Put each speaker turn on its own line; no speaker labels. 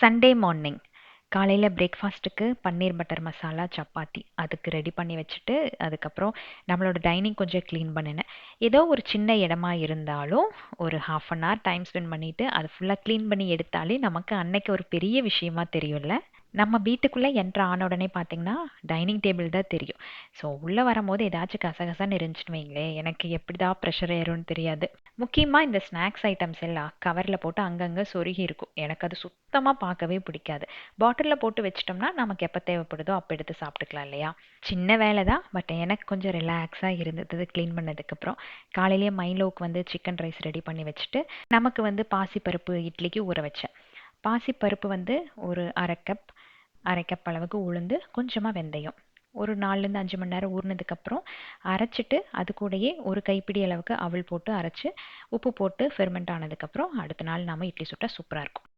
Sunday morning காலையில் பிரேக்ஃபாஸ்ட்டுக்கு பன்னீர் butter masala chapati அதுக்கு ரெடி பண்ணி வச்சுட்டு அதுக்கப்புறம் நம்மளோட டைனிங் கொஞ்சம் க்ளீன் பண்ணினேன். ஏதோ ஒரு சின்ன இடமா இருந்தாலும் ஒரு half an hour time spend பண்ணிவிட்டு அது ஃபுல்லாக க்ளீன் பண்ணி எடுத்தாலே நமக்கு அன்னைக்கு ஒரு பெரிய விஷயமா தெரியும்ல. நம்ம வீட்டுக்குள்ளே என்ட்ரு ஆன உடனே பார்த்தீங்கன்னா டைனிங் டேபிள் தான் தெரியும். ஸோ உள்ளே வரும்போது ஏதாச்சும் கசகசன்னு இருந்துச்சுன்னு வைங்களேன், எனக்கு எப்படி தான் ப்ரெஷர் ஏறும்னு தெரியாது. முக்கியமாக இந்த ஸ்நாக்ஸ் ஐட்டம்ஸ் எல்லாம் கவரில் போட்டு அங்கங்கே சொருகி இருக்கும். எனக்கு அது சுத்தமாக பார்க்கவே பிடிக்காது. பாட்டிலில் போட்டு வச்சிட்டோம்னா நமக்கு எப்போ தேவைப்படுதோ அப்போ எடுத்து சாப்பிட்டுக்கலாம் இல்லையா. சின்ன வேலை தான், பட் எனக்கு கொஞ்சம் ரிலாக்ஸாக இருந்தது க்ளீன் பண்ணதுக்கப்புறம். காலையிலேயே மைலோவுக்கு வந்து சிக்கன் ரைஸ் ரெடி பண்ணி வச்சுட்டு நமக்கு வந்து பாசிப்பருப்பு இட்லிக்கு ஊற வச்சேன். பாசிப்பருப்பு வந்து ஒரு அரை கப் அளவுக்கு உளுந்து, கொஞ்சமாக வெந்தயம், ஒரு 4லேருந்து 5 மணி நேரம் ஊறினதுக்கப்புறம் அரைச்சிட்டு அது கூடயே ஒரு கைப்பிடி அளவுக்கு அவல் போட்டு அரைச்சி உப்பு போட்டு ஃபெர்மெண்ட் ஆனதுக்கப்புறம் அடுத்த நாள் நாம் இட்லி சுட்டால் சூப்பராக இருக்கும்.